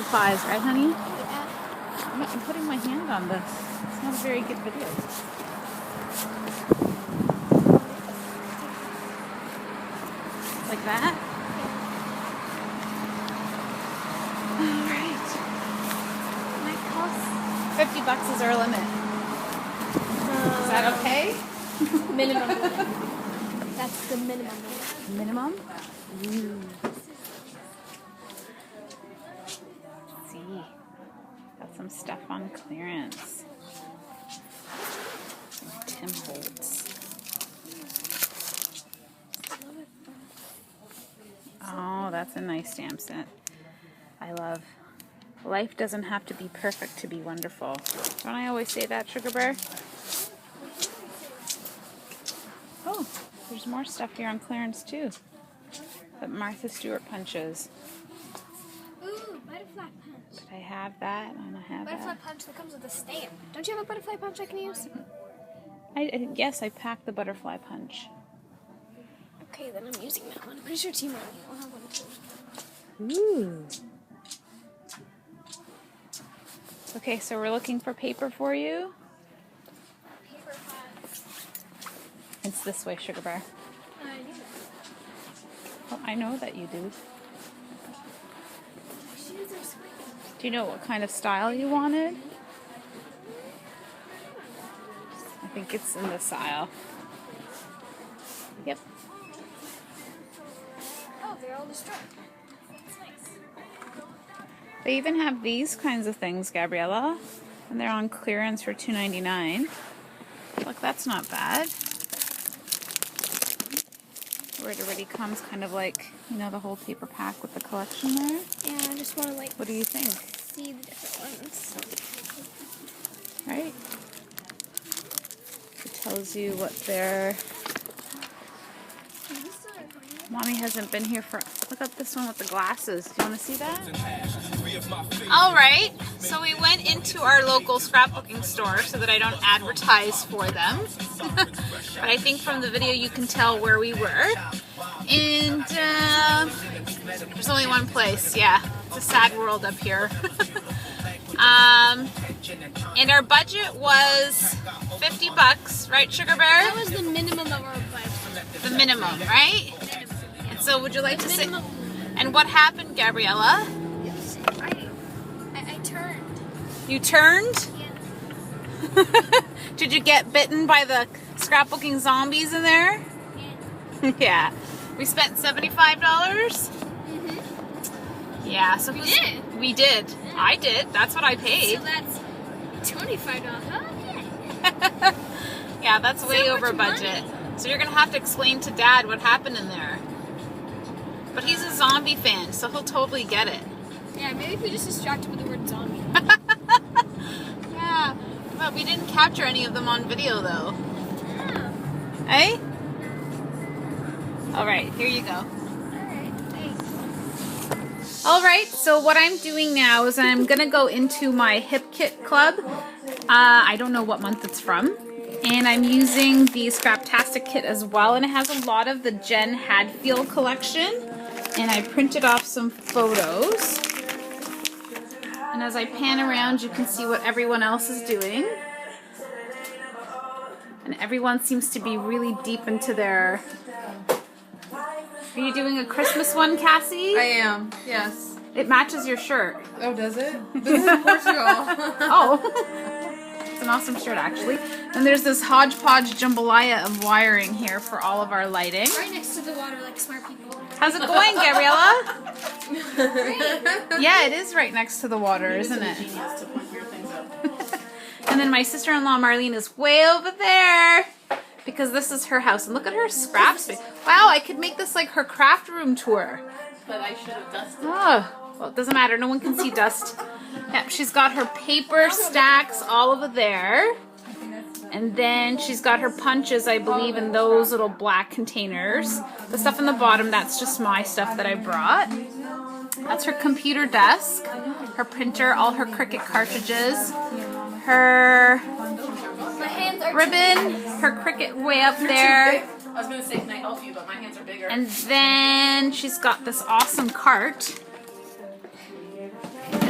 flies, right, honey? Yeah. I'm putting my hand on this. It's not a very good video. Like that? Alright. Might cost $50 is our limit. Is that okay? Minimum. That's the minimum. Minimum? Ooh. Let's see. Got some stuff on clearance. Tim Holtz. Oh, that's a nice stamp set. I love. Life doesn't have to be perfect to be wonderful. Don't I always say that, Sugar Bear? Oh, there's more stuff here on clearance too. That Martha Stewart punches. Ooh, butterfly punch. Did I have that? I don't have Butterfly that. punch that comes with a stamp. Don't you have a butterfly punch I can use? Yes, I packed the butterfly punch. Okay, then I'm using that one. I'm pretty sure Team Ronnie will have one too. Ooh. Okay, so we're looking for paper for you. Paper pads. It's this way, Sugar Bear. I knew that. Oh, I know that you do. Shoes are sweet. Do you know what kind of style you wanted? I think it's in this aisle. Yep. Oh, they're all destroyed. That's nice. They even have these kinds of things, Gabriella. And they're on clearance for $2.99. Look, that's not bad. Where it already comes kind of like, you know, the whole paper pack with the collection there. Yeah, I just want to like. What do you think? See the different ones. Right? It tells you what their... Mommy hasn't been here for... Look up this one with the glasses. Do you want to see that? Alright, so we went into our local scrapbooking store so that I don't advertise for them. But I think from the video you can tell where we were. And there's only one place, yeah. It's a sad world up here. And our budget was $50, right, Sugar Bear? That was the minimum of our budget. The minimum, right? And so would you like to say... And what happened, Gabriella? I turned. You turned? Yeah. Did you get bitten by the scrapbooking zombies in there? Yeah. Yeah. We spent $75? Mm-hmm. Yeah, so We did? We did. I did. That's what I paid. So that's $25. Okay. Yeah, that's way So over much budget. money. So you're going to have to explain to Dad what happened in there. But he's a zombie fan, so he'll totally get it. Yeah, maybe if we just distract him with the word zombie. Yeah, but we didn't capture any of them on video, though. Yeah. Eh? Alright, here you go. Alright, thanks. Alright, so what I'm doing now is I'm going to go into my Hip Kit Club. I don't know what month it's from. And I'm using the Scraptastic kit as well. And it has a lot of the Jen Hadfield collection. And I printed off some photos. And as I pan around, you can see what everyone else is doing. And everyone seems to be really deep into their... Are you doing a Christmas one, Cassie? I am, yes. It matches your shirt. Oh, does it? This is Portugal. Oh. It's an awesome shirt, actually. And there's this hodgepodge jambalaya of wiring here for all of our lighting. Right next to the water like smart people. How's it going, Gabriella? Yeah, it is right next to the water, isn't it? Genius to point your things up. And then my sister-in-law Marlene is way over there because this is her house. And look at her scrap space. Wow, I could make this like her craft room tour. But I should have dusted. Oh, well, it doesn't matter. No one can see dust. Yep, she's got her paper stacks all over there. And then she's got her punches, I believe, in those little black containers. The stuff in the bottom, that's just my stuff that I brought. That's her computer desk, her printer, all her Cricut cartridges, her ribbon, her Cricut way up there. I was going to say, can I help you, but my hands are bigger. And then she's got this awesome cart.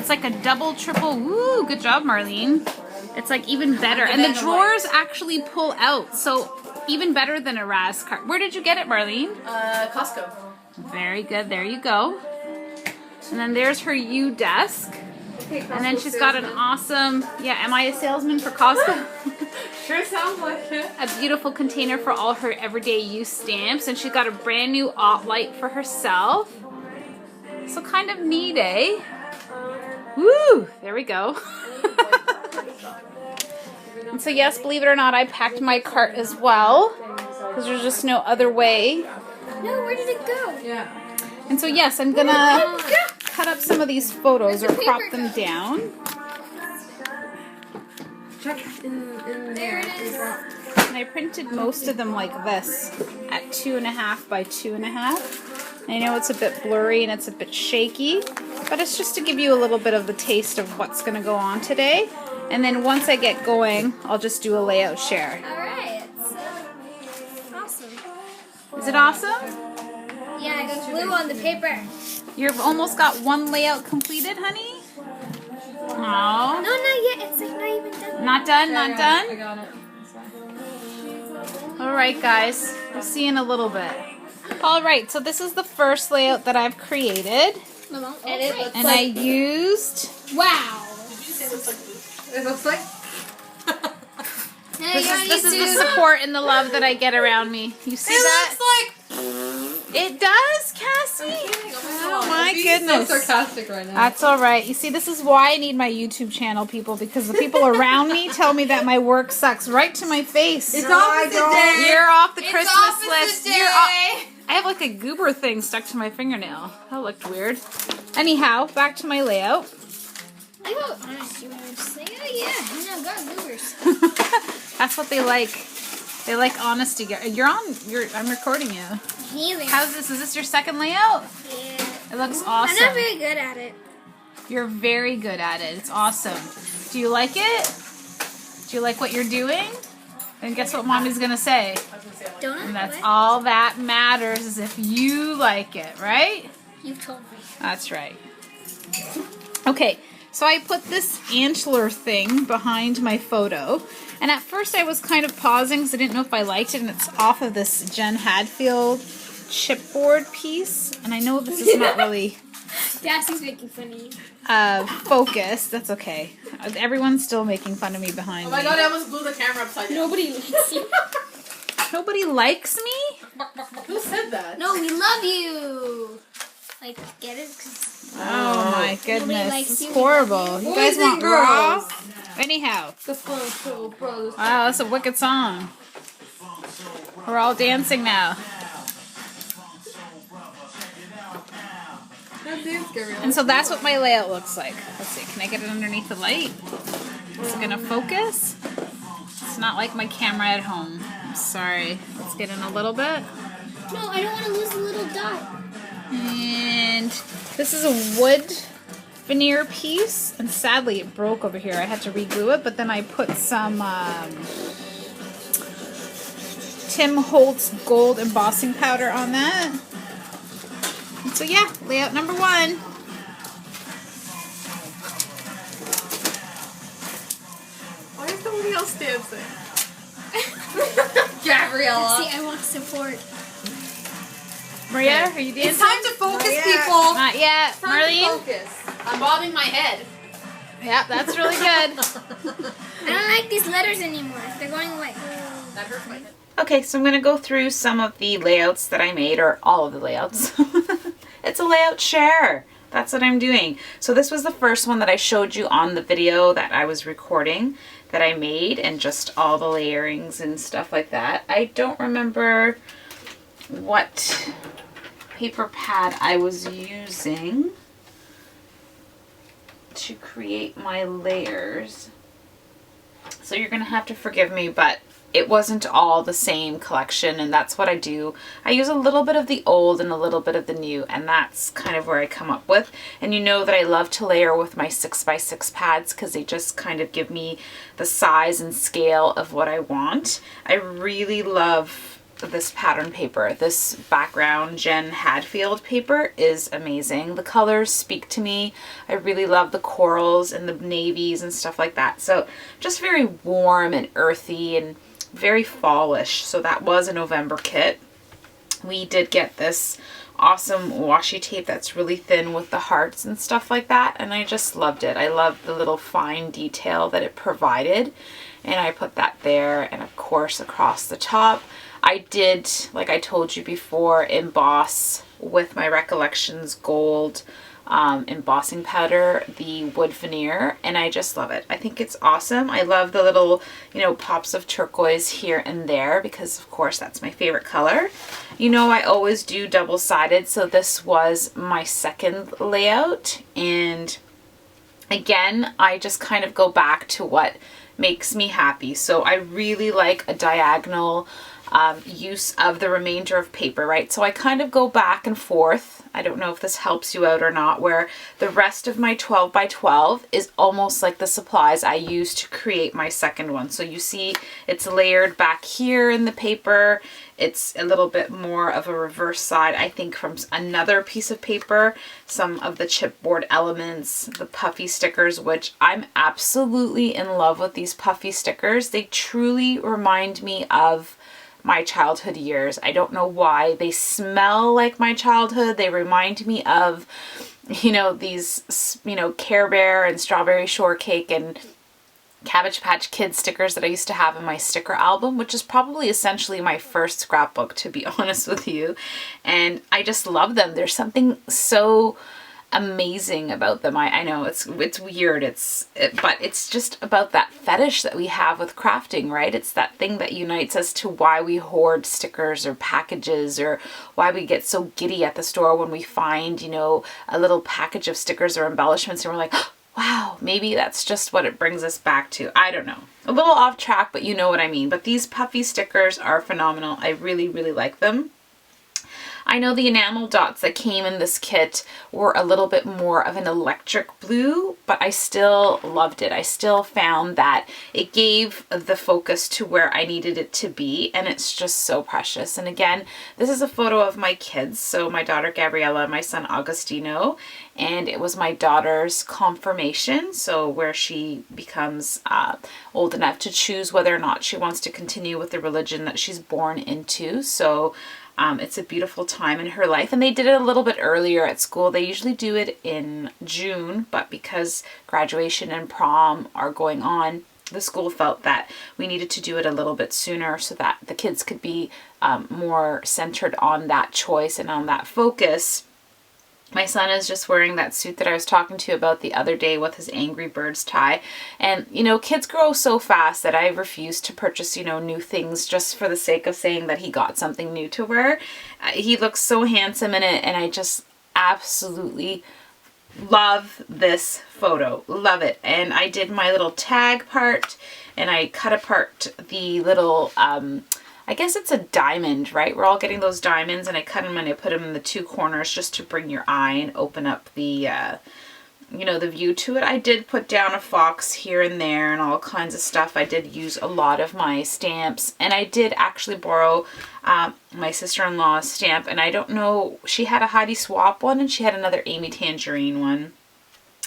it's like a double, triple. Woo, good job, Marlene. It's like even better. And the drawers actually pull out. So even better than a Raz cart. Where did you get it, Marlene? Costco. Very good. There you go. And then there's her U desk. And then she's got an awesome, yeah, am I a salesman for Costco? Sure sounds like it. A beautiful container for all her everyday use stamps. And she's got a brand new light for herself. So kind of neat, eh? Woo! There we go. And so yes, believe it or not, I packed my cart as well. Because there's just no other way. No, where did it go? Yeah. And so yes, I'm gonna cut up some of these photos or crop them down. Check in There it is. And I printed most of them like this at 2.5 by 2.5. I know it's a bit blurry and it's a bit shaky, but it's just to give you a little bit of the taste of what's gonna go on today. And then once I get going, I'll just do a layout share. Alright, awesome. Is it awesome? Yeah, I got glue on the paper. You've almost got one layout completed, honey? No, Aww. not yet. It's like not even done. Not done, not I done? got it. Alright guys, we'll see you in a little bit. Alright, so this is the first layout that I've created. And it looks And I used, wow. It looks like. this is the support and the love that I get around me. You see that? like. It does, Cassie. Oh my goodness. So sarcastic right now. That's alright. You see, this is why I need my YouTube channel, people, because the people around me tell me that my work sucks right to my face. It's opposite day. You're off the It's Christmas opposite list. day. You're off. I have like a goober thing stuck to my fingernail. That looked weird. Anyhow, back to my layout. Oh, yeah, I got goobers. That's what they like. They like honesty. I'm recording you. Healing. How's this? Is this your second layout? Yeah. It looks I'm awesome. not very good at it. You're very good at it. It's awesome. Do you like it? Do you like what you're doing? Then guess what Mommy's gonna say? Don't I? And that's What? all that matters is if you like it, right? You've told me. That's right. Okay, so I put this antler thing behind my photo. And at first I was kind of pausing because I didn't know if I liked it. And it's off of this Jen Hadfield chipboard piece. And I know this is not really Dassie's making fun of you. focused. That's okay. Everyone's still making fun of me behind Oh my me. god, I almost blew the camera upside down. Nobody likes you. Nobody likes me? Who said that? No, we love you. Like, get it? 'Cause Oh my goodness. likes It's you. horrible. You guys Boys and want raw? girls. Anyhow. The fun show, brothers. Wow, that's a wicked song. We're all dancing now. And so that's what my layout looks like. Let's see, can I get it underneath the light? Is it gonna focus? It's not like my camera at home. I'm sorry. Let's get in a little bit. No, I don't want to lose the little dot. And this is a wood veneer piece, and sadly it broke over here. I had to reglue it, but then I put some Tim Holtz gold embossing powder on that. And so yeah, layout number 1. Why is somebody else dancing? Gabriella. See, I want support. Maria, are you dancing? It's time to focus, people. Not yet. Time to Marlene? focus. I'm bobbing my head. Yep, that's really good. I don't like these letters anymore. They're going away. That hurts my head. Okay, so I'm going to go through some of the layouts that I made, or all of the layouts. It's a layout share. That's what I'm doing. So this was the first one that I showed you on the video that I was recording that I made, and just all the layerings and stuff like that. I don't remember what paper pad I was using to create my layers. So you're going to have to forgive me, but it wasn't all the same collection, and that's what I do. I use a little bit of the old and a little bit of the new, and that's kind of where I come up with. And you know that I love to layer with my 6x6 pads because they just kind of give me the size and scale of what I want. I really love this pattern paper. This background Jen Hadfield paper is amazing. The colors speak to me. I really love the corals and the navies and stuff like that. So just very warm and earthy and very fallish. So that was a November kit. We did get this awesome washi tape that's really thin with the hearts and stuff like that, and I just loved it. I loved the little fine detail that it provided, and I put that there, and of course across the top I did, like I told you before, emboss with my Recollections gold embossing powder the wood veneer, and I just love it. I think it's awesome. I love the little, you know, pops of turquoise here and there because of course that's my favorite color. You know, I always do double-sided, so this was my second layout, and again I just kind of go back to what makes me happy. So I really like a diagonal use of the remainder of paper, right? So I kind of go back and forth. I don't know if this helps you out or not, where the rest of my 12 by 12 is almost like the supplies I used to create my second one. So you see it's layered back here in the paper. It's a little bit more of a reverse side, I think, from another piece of paper. Some of the chipboard elements, the puffy stickers, which I'm absolutely in love with these puffy stickers. They truly remind me of my childhood years. I don't know why. They smell like my childhood. They remind me of, you know, these, you know, Care Bear and Strawberry Shortcake and Cabbage Patch Kids stickers that I used to have in my sticker album, which is probably essentially my first scrapbook, to be honest with you. And I just love them. There's something so amazing about them. I know it's weird, but it's just about that fetish that we have with crafting, right? It's that thing that unites us to why we hoard stickers or packages, or why we get so giddy at the store when we find, you know, a little package of stickers or embellishments and we're like, oh, wow, maybe that's just what it brings us back to. I don't know. A little off track, but you know what I mean. But these puffy stickers are phenomenal. I really, really like them. I know the enamel dots that came in this kit were a little bit more of an electric blue, but I still loved it. I still found that it gave the focus to where I needed it to be, and it's just so precious. And again, this is a photo of my kids. So my daughter Gabriella, my son Augustino, and it was my daughter's confirmation, so where she becomes old enough to choose whether or not she wants to continue with the religion that she's born into. So it's a beautiful time in her life, and they did it a little bit earlier at school. They usually do it in June, but because graduation and prom are going on, the school felt that we needed to do it a little bit sooner so that the kids could be more centered on that choice and on that focus. My son is just wearing that suit that I was talking to you about the other day with his Angry Birds tie. And, you know, kids grow so fast that I refuse to purchase, you know, new things just for the sake of saying that he got something new to wear. He looks so handsome in it, and I just absolutely love this photo. Love it. And I did my little tag part, and I cut apart the little I guess it's a diamond, right? We're all getting those diamonds, and I cut them and I put them in the two corners just to bring your eye and open up the, you know, the view to it. I did put down a fox here and there and all kinds of stuff. I did use a lot of my stamps, and I did actually borrow my sister-in-law's stamp, and I don't know, she had a Heidi Swap one and she had another Amy Tangerine one.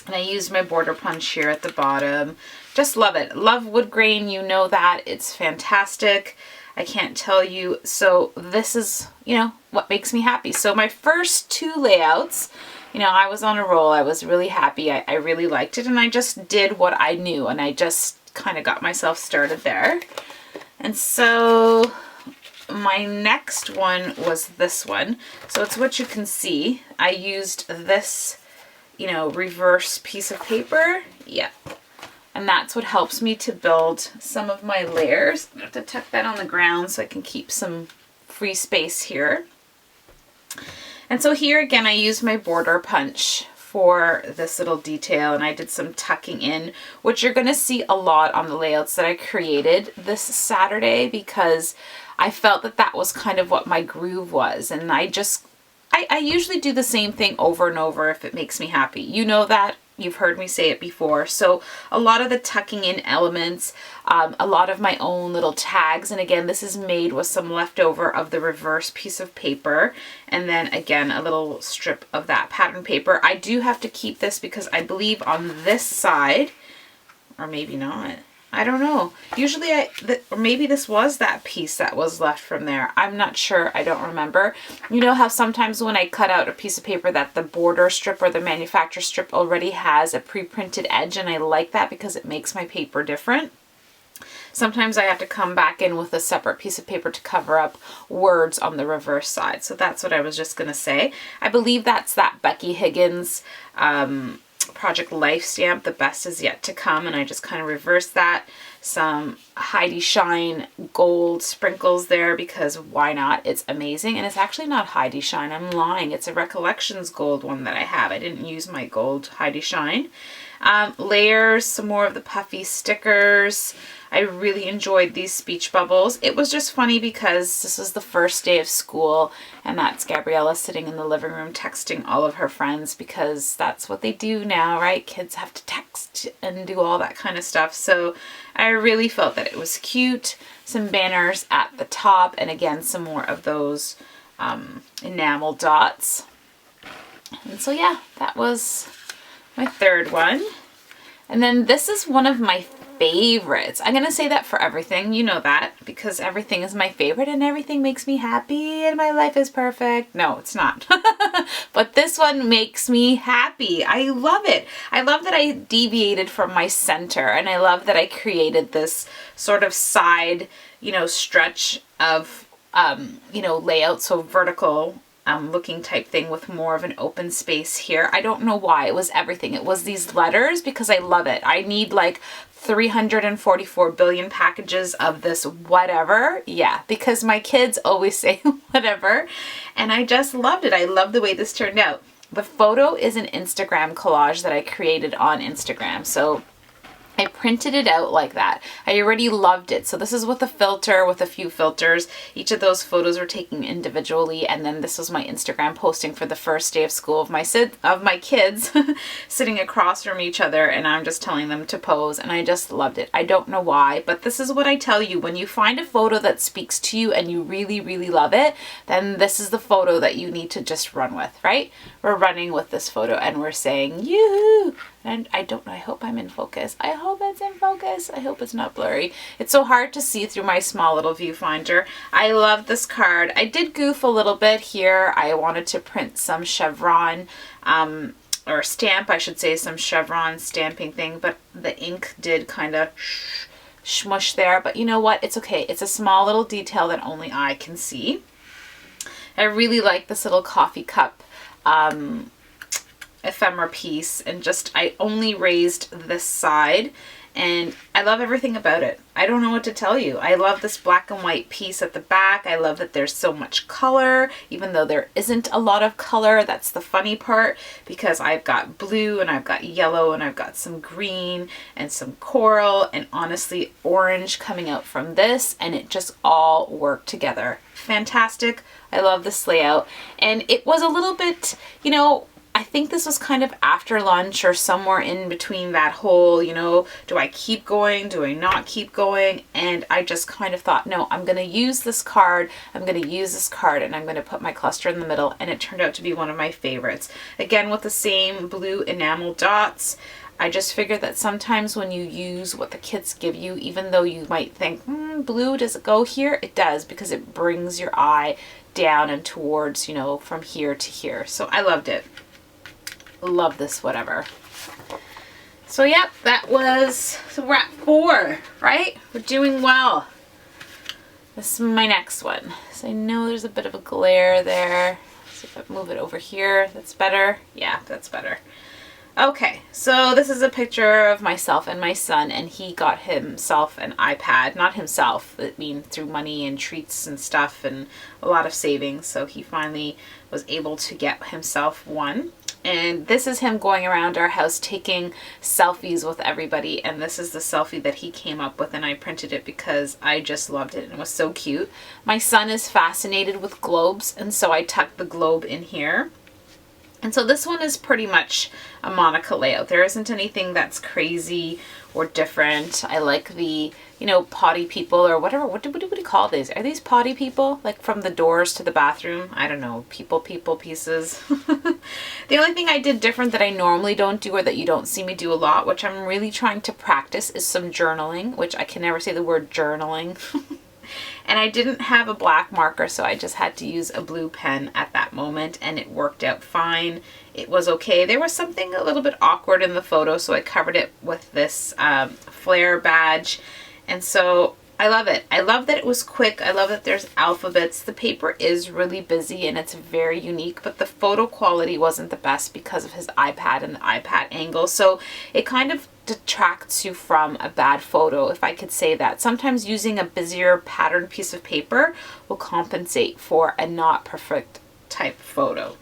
And I used my border punch here at the bottom. Just love it. Love wood grain, you know that. It's fantastic. I can't tell you. So this is, you know, what makes me happy. So my first two layouts, you know, I was on a roll. I was really happy. I really liked it, and I just did what I knew, and I just kind of got myself started there. And so my next one was this one. So it's what you can see. I used this, you know, reverse piece of paper. Yeah. And that's what helps me to build some of my layers. I have to tuck that on the ground so I can keep some free space here. And so here again, I used my border punch for this little detail, and I did some tucking in, which you're going to see a lot on the layouts that I created this Saturday, because I felt that that was kind of what my groove was. And I usually do the same thing over and over if it makes me happy. You know that. You've heard me say it before. So a lot of the tucking in elements, a lot of my own little tags. And again, this is made with some leftover of the reverse piece of paper. And then again, a little strip of that pattern paper. I do have to keep this because I believe on this side, or maybe not, I don't know. Usually or maybe this was that piece that was left from there. I'm not sure. I don't remember. You know how sometimes when I cut out a piece of paper that the border strip or the manufacturer strip already has a pre-printed edge, and I like that because it makes my paper different. Sometimes I have to come back in with a separate piece of paper to cover up words on the reverse side. So that's what I was just going to say. I believe that's that Becky Higgins Project Life stamp, The Best Is Yet to Come, and I just kind of reversed that. Some Heidi Shine gold sprinkles there because why not? It's amazing. And it's actually not Heidi Shine, I'm lying. It's a Recollections gold one that I have. I didn't use my gold Heidi Shine. Layers, some more of the puffy stickers. I really enjoyed these speech bubbles. It was just funny because this was the first day of school, and that's Gabriella sitting in the living room texting all of her friends because that's what they do now, right? Kids have to text and do all that kind of stuff. So I really felt that it was cute. Some banners at the top, and again, some more of those enamel dots. And so yeah, that was my third one. And then this is one of my favorites. I'm gonna say that for everything, you know that, because everything is my favorite and everything makes me happy and my life is perfect. No, it's not. But this one makes me happy. I love it. I love that I deviated from my center, and I love that I created this sort of side, you know, stretch of, you know, layout, so vertical looking type thing with more of an open space here. I don't know why. It was everything. It was these letters because I love it. I need like 344 billion packages of this whatever. Yeah, because my kids always say whatever, and I just loved it. I love the way this turned out. The photo is an Instagram collage that I created on Instagram. So I printed it out like that. I already loved it. So this is with a filter, with a few filters. Each of those photos were taken individually, and then this was my Instagram posting for the first day of school of my kids sitting across from each other, and I'm just telling them to pose, and I just loved it. I don't know why, but this is what I tell you. When you find a photo that speaks to you and you really, really love it, then this is the photo that you need to just run with, right? We're running with this photo and we're saying, yoo-hoo! And I don't know, I hope I'm in focus. I hope it's in focus. I hope it's not blurry. It's so hard to see through my small little viewfinder. I love this card. I did goof a little bit here. I wanted to print some chevron, or stamp, I should say, some chevron stamping thing, but the ink did kind of smush there. But you know what? It's okay. It's a small little detail that only I can see. I really like this little coffee cup ephemera piece, and just I only raised this side, and I love everything about it. I don't know what to tell you. I love this black and white piece at the back. I love that there's so much color, even though there isn't a lot of color. That's the funny part, because I've got blue and I've got yellow and I've got some green and some coral and honestly orange coming out from this, and it just all worked together. Fantastic. I love this layout, and it was a little bit, you know, I think this was kind of after lunch or somewhere in between that whole, you know, do I keep going? Do I not keep going? And I just kind of thought, no, I'm going to use this card. I'm going to use this card, and I'm going to put my cluster in the middle. And it turned out to be one of my favorites. Again, with the same blue enamel dots. I just figured that sometimes when you use what the kids give you, even though you might think, blue, does it go here? It does, because it brings your eye down and towards, you know, from here to here. So I loved it. Love this whatever. So yep, so we're at 4, right? We're doing well. This is my next one. So I know there's a bit of a glare there. See if I move it over here. That's better. Yeah, that's better. Okay, so this is a picture of myself and my son, and he got himself an iPad. Not himself, I mean through money and treats and stuff and a lot of savings. So he finally was able to get himself one. And this is him going around our house taking selfies with everybody, and this is the selfie that he came up with, and I printed it because I just loved it and it was so cute. My son is fascinated with globes, and so I tucked the globe in here. And so this one is pretty much a Monica layout. There isn't anything that's crazy or different. I like the, you know, potty people or whatever. What do you call these? Are these potty people? Like from the doors to the bathroom? I don't know. People pieces. The only thing I did different that I normally don't do or that you don't see me do a lot, which I'm really trying to practice, is some journaling, which I can never say the word journaling. And I didn't have a black marker, so I just had to use a blue pen at that moment, and it worked out fine. It was okay. There was something a little bit awkward in the photo, so I covered it with this flare badge. And so I love it. I love that it was quick. I love that there's alphabets. The paper is really busy and it's very unique, but the photo quality wasn't the best because of his iPad and the iPad angle. So it kind of detracts you from a bad photo, if I could say that. Sometimes using a busier pattern piece of paper will compensate for a not perfect type photo.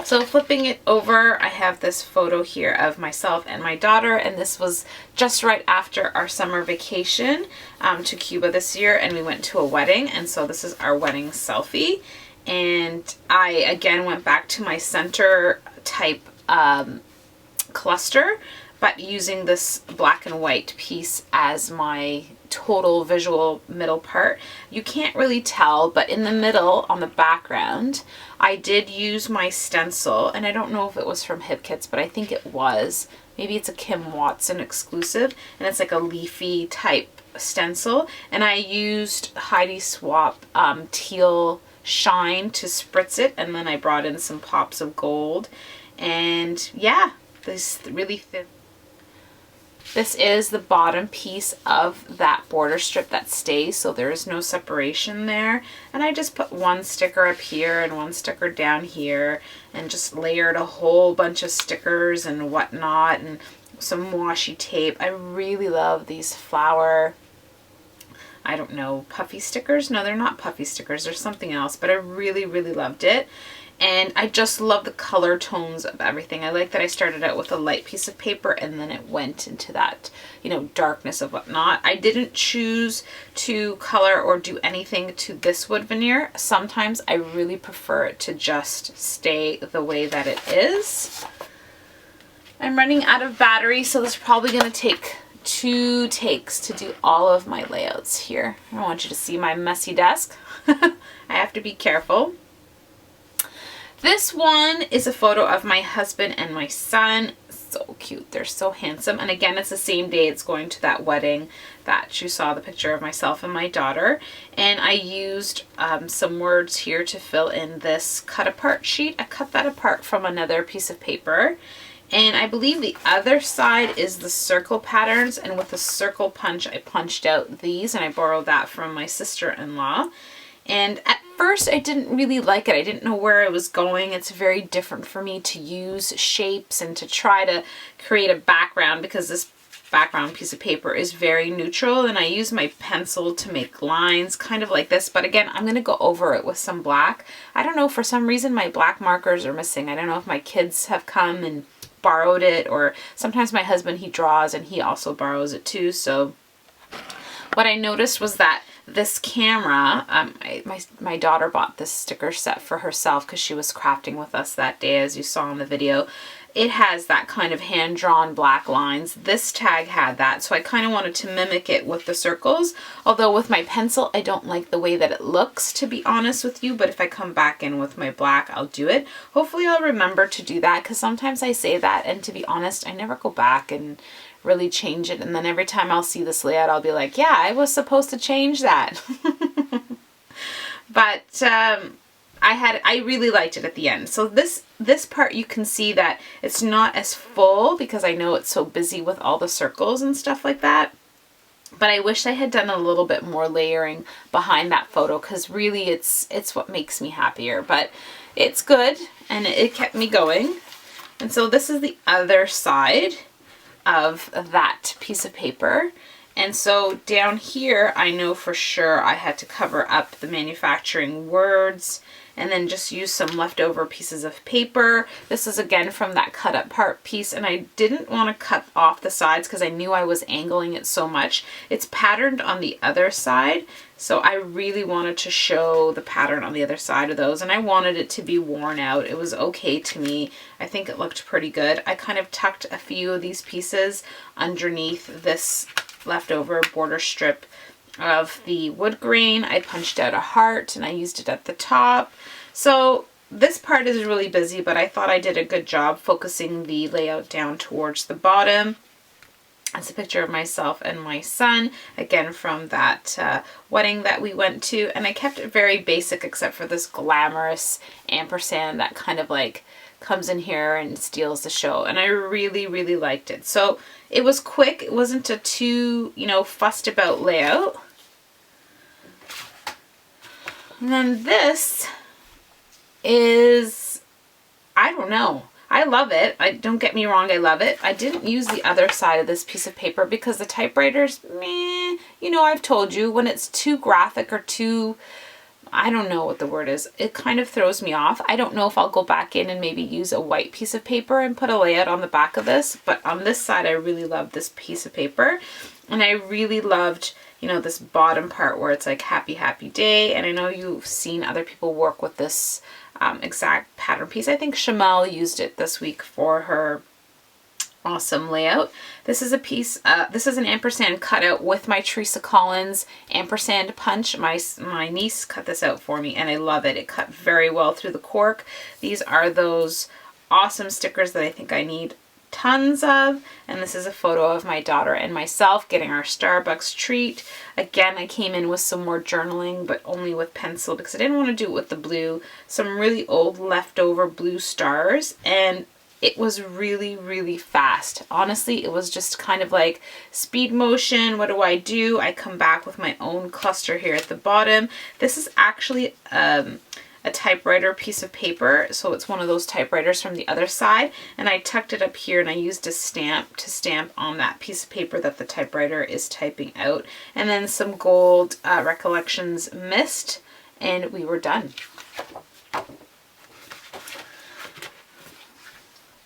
So flipping it over, I have this photo here of myself and my daughter, and this was just right after our summer vacation to Cuba this year, and we went to a wedding, and so this is our wedding selfie. And I again went back to my center type cluster, but using this black and white piece as my total visual middle part. You can't really tell, but in the middle on the background, I did use my stencil, and I don't know if it was from Hip Kits, but I think it was. Maybe it's a Kim Watson exclusive, and it's like a leafy type stencil. And I used Heidi Swap Teal Shine to spritz it, and then I brought in some pops of gold. And yeah, this really thin. This is the bottom piece of that border strip that stays, so there is no separation there. And I just put one sticker up here and one sticker down here, and just layered a whole bunch of stickers and whatnot, and some washi tape. I really love these flower, I don't know, puffy stickers? No, they're not puffy stickers. They're something else, but I really, really loved it. And I just love the color tones of everything. I like that I started out with a light piece of paper and then it went into that, you know, darkness of whatnot. I didn't choose to color or do anything to this wood veneer. Sometimes I really prefer it to just stay the way that it is. I'm running out of battery, so this is probably going to take 2 takes to do all of my layouts here. I don't want you to see my messy desk. I have to be careful. This one is a photo of my husband and my son. So cute. They're so handsome. And again, it's the same day it's going to that wedding that you saw the picture of myself and my daughter. And I used some words here to fill in this cut apart sheet. I cut that apart from another piece of paper. And I believe the other side is the circle patterns. And with the circle punch, I punched out these, and I borrowed that from my sister-in-law. And at first I didn't really like it. I didn't know where I was going. It's very different for me to use shapes and to try to create a background, because this background piece of paper is very neutral, and I use my pencil to make lines kind of like this. But again, I'm going to go over it with some black. I don't know, for some reason my black markers are missing. I don't know if my kids have come and borrowed it, or sometimes my husband, he draws and he also borrows it too. So what I noticed was that this camera, my daughter bought this sticker set for herself because she was crafting with us that day, as you saw in the video. It has that kind of hand-drawn black lines. This tag had that, so I kind of wanted to mimic it with the circles. Although with my pencil, I don't like the way that it looks, to be honest with you, but if I come back in with my black, I'll do it. Hopefully I'll remember to do that, because sometimes I say that, and to be honest, I never go back and really change it, and then every time I'll see this layout, I'll be like, yeah, I was supposed to change that. But I really liked it at the end. So this part, you can see that it's not as full because I know it's so busy with all the circles and stuff like that. But I wish I had done a little bit more layering behind that photo, because really it's what makes me happier. But it's good, and it kept me going. And so this is the other side of that piece of paper, And so down here, I know for sure I had to cover up the manufacturing words and then just use some leftover pieces of paper. This is again from that cut up part piece, and I didn't want to cut off the sides because I knew I was angling it so much. It's patterned on the other side, so I really wanted to show the pattern on the other side of those, and I wanted it to be worn out. It was okay to me. I think it looked pretty good. I kind of tucked a few of these pieces underneath this leftover border strip of the wood grain. I punched out a heart and I used it at the top. So this part is really busy, but I thought I did a good job focusing the layout down towards the bottom. It's a picture of myself and my son, again from that wedding that we went to, and I kept it very basic except for this glamorous ampersand that kind of like comes in here and steals the show, and I really, really liked it. So it was quick. It wasn't a too, you know, fussed about layout. And then this is, I don't know. I love it. Don't get me wrong, I love it. I didn't use the other side of this piece of paper because the typewriters, meh, you know, I've told you, when it's too graphic or too, I don't know what the word is, it kind of throws me off. I don't know if I'll go back in and maybe use a white piece of paper and put a layout on the back of this, but on this side I really love this piece of paper, and I really loved, you know, this bottom part where it's like happy, happy day. And I know you've seen other people work with this exact pattern piece. I think Shamel used it this week for her awesome layout. This is a piece, this is an ampersand cut out with my Teresa Collins ampersand punch. My niece cut this out for me and I love it. It cut very well through the cork. These are those awesome stickers that I think I need tons of, and this is a photo of my daughter and myself getting our Starbucks treat. Again, I came in with some more journaling, but only with pencil because I didn't want to do it with the blue. Some really old leftover blue stars, and it was really, really fast. Honestly, it was just kind of like speed motion. What do? I come back with my own cluster here at the bottom. This is actually a typewriter piece of paper, so it's one of those typewriters from the other side, and I tucked it up here and I used a stamp to stamp on that piece of paper that the typewriter is typing out, and then some gold Recollections mist, and we were done.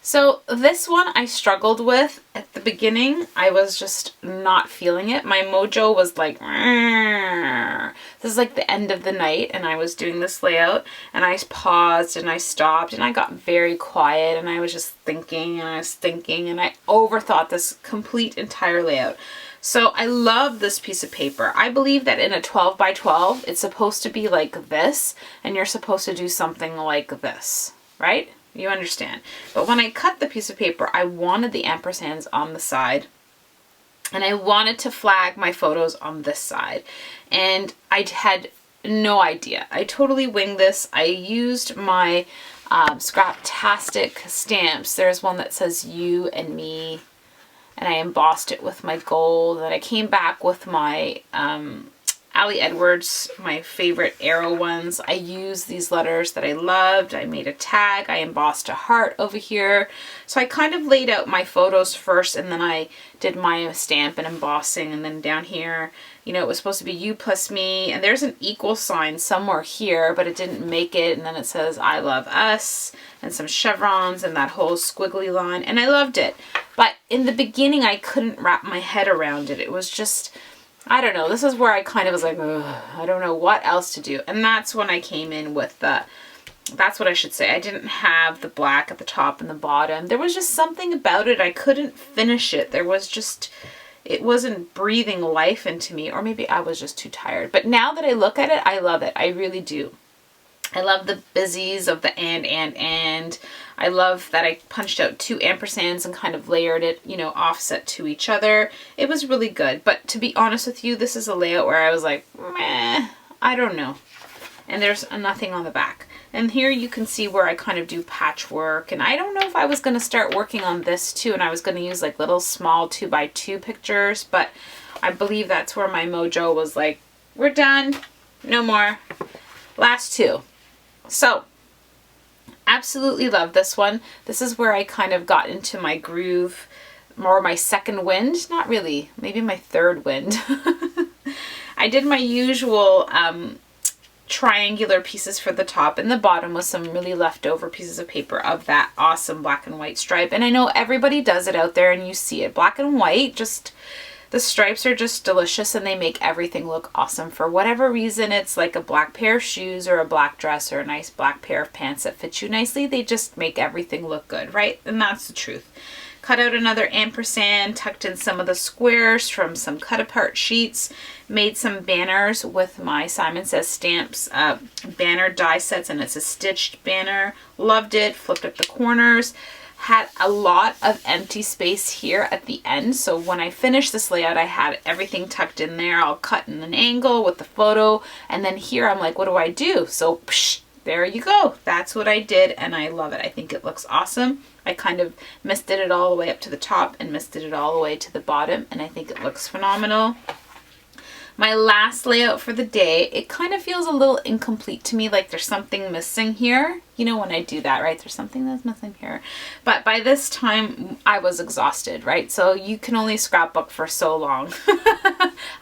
So this one I struggled with at the beginning. I was just not feeling it. My mojo was like, this is like the end of the night, and I was doing this layout and I paused and I stopped and I got very quiet and I was just thinking and I was thinking and I overthought this complete entire layout. So I love this piece of paper. I believe that in a 12 by 12, it's supposed to be like this, and you're supposed to do something like this, right? You understand. But when I cut the piece of paper, I wanted the ampersands on the side, and I wanted to flag my photos on this side. And I had no idea. I totally winged this. I used my ScrapSaturdayS stamps. There's one that says you and me, and I embossed it with my gold. And I came back with my Ali Edwards, my favorite arrow ones. I used these letters that I loved. I made a tag. I embossed a heart over here. So I kind of laid out my photos first, and then I did my stamp and embossing. And then down here, you know, it was supposed to be you plus me. And there's an equal sign somewhere here, but it didn't make it. And then it says I love us, and some chevrons and that whole squiggly line. And I loved it. But in the beginning, I couldn't wrap my head around it. It was just, I don't know. This is where I kind of was like, I don't know what else to do. And that's when I came in with the, that's what I should say. I didn't have the black at the top and the bottom. There was just something about it. I couldn't finish it. There was just, it wasn't breathing life into me, or maybe I was just too tired. But now that I look at it, I love it. I really do. I love the busies of the and. I love that I punched out 2 ampersands and kind of layered it, you know, offset to each other. It was really good. But to be honest with you, this is a layout where I was like, meh, I don't know. And there's nothing on the back. And here you can see where I kind of do patchwork. And I don't know if I was going to start working on this too, and I was going to use like little small 2x2 pictures, but I believe that's where my mojo was like, we're done, no more. Last 2. So, absolutely love this one. This is where I kind of got into my groove. or my second wind, not really, maybe my third wind. I did my usual triangular pieces for the top and the bottom with some really leftover pieces of paper of that awesome black and white stripe. And I know everybody does it out there and you see it. Black and white, just the stripes are just delicious and they make everything look awesome. For whatever reason, it's like a black pair of shoes or a black dress or a nice black pair of pants that fit you nicely. They just make everything look good, right? And that's the truth. Cut out another ampersand, tucked in some of the squares from some cut apart sheets, made some banners with my Simon Says Stamps banner die sets, and it's a stitched banner. Loved it, flipped up the corners. Had a lot of empty space here at the end, so when I finished this layout I had everything tucked in there, all cut in an angle with the photo, and then here I'm like, what do I do? So psh, there you go. That's what I did and I love it. I think it looks awesome. I kind of misted it all the way up to the top and misted it all the way to the bottom, and I think it looks phenomenal. My last layout for the day, it kind of feels a little incomplete to me, like there's something missing here. You know when I do that, right? There's something that's missing here. But by this time, I was exhausted, right? So you can only scrapbook for so long.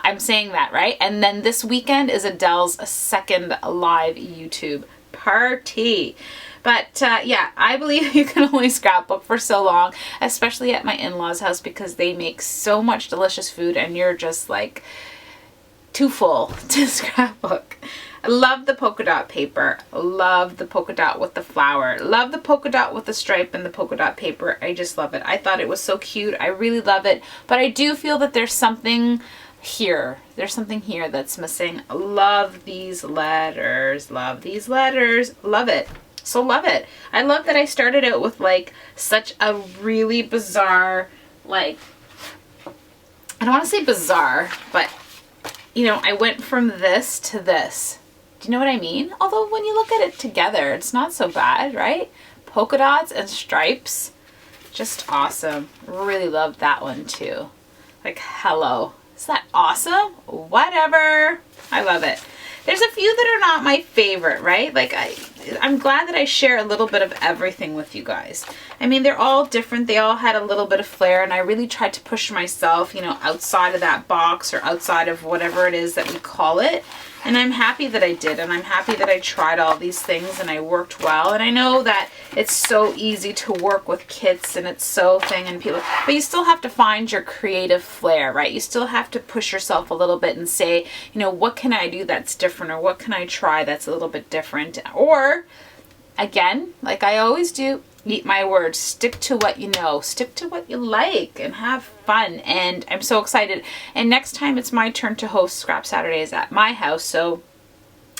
I'm saying that, right? And then this weekend is Adele's second live YouTube party. But yeah, I believe you can only scrapbook for so long, especially at my in-laws' house, because they make so much delicious food and you're just like too full to scrapbook. I love the polka dot paper. Love the polka dot with the flower. Love the polka dot with the stripe and the polka dot paper. I just love it. I thought it was so cute. I really love it. But I do feel that there's something here. There's something here that's missing. Love these letters. Love these letters. Love it. So love it. I love that I started out with like such a really bizarre, like, I don't want to say bizarre, but you know, I went from this to this. Do you know what I mean? Although when you look at it together, it's not so bad, right? Polka dots and stripes, just awesome. Really love that one too. Like, hello. Is that awesome? Whatever. I love it. There's a few that are not my favorite, right? Like I'm glad that I share a little bit of everything with you guys. I mean, they're all different. They all had a little bit of flair, and I really tried to push myself, you know, outside of that box or outside of whatever it is that we call it. And I'm happy that I did, and I'm happy that I tried all these things and I worked well. And I know that it's so easy to work with kits and it's so thing and people, but you still have to find your creative flair, right? You still have to push yourself a little bit and say, you know, what can I do that's different, or what can I try that's a little bit different? Or again, like I always do, eat my words, stick to what you know, stick to what you like, and have fun. And I'm so excited. And next time it's my turn to host Scrap Saturdays at my house, so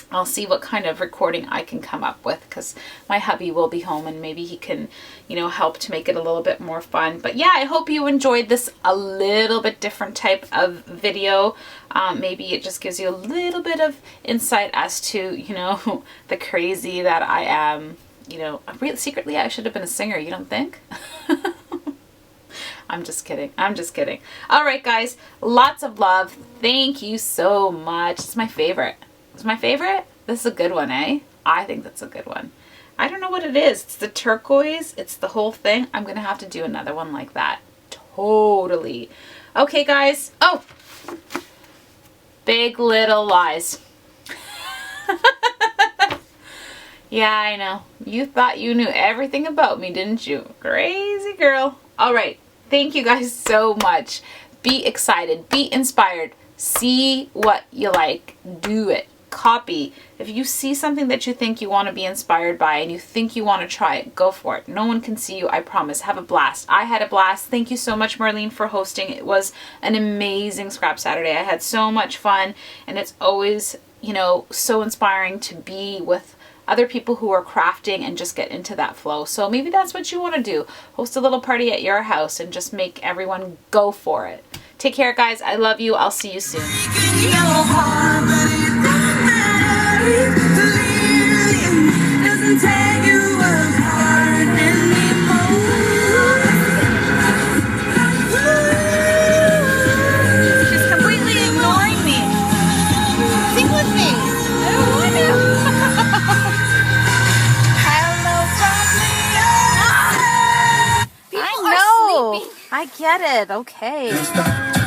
I'll see what kind of recording I can come up with, because my hubby will be home and maybe he can, you know, help to make it a little bit more fun. But yeah, I hope you enjoyed this a little bit different type of video. Maybe it just gives you a little bit of insight as to, you know, the crazy that I am. You know, secretly I should have been a singer, you don't think? I'm just kidding. I'm just kidding. All right, guys, lots of love. Thank you so much. It's my favorite. It's my favorite. This is a good one, eh? I think that's a good one. I don't know what it is. It's the turquoise. It's the whole thing. I'm going to have to do another one like that. Totally. Okay, guys. Oh, Big Little Lies. Yeah, I know. You thought you knew everything about me, didn't you? Crazy girl. All right. Thank you guys so much. Be excited. Be inspired. See what you like. Do it. Copy. If you see something that you think you want to be inspired by and you think you want to try it, go for it. No one can see you, I promise. Have a blast. I had a blast. Thank you so much, Marlene, for hosting. It was an amazing Scrap Saturday. I had so much fun, and it's always, you know, so inspiring to be with other people who are crafting and just get into that flow. So maybe that's what you want to do. Host a little party at your house and just make everyone go for it. Take care, guys. I love you. I'll see you soon. She's completely ignoring me. Sing with me. I don't want to. I know. I get it. Okay.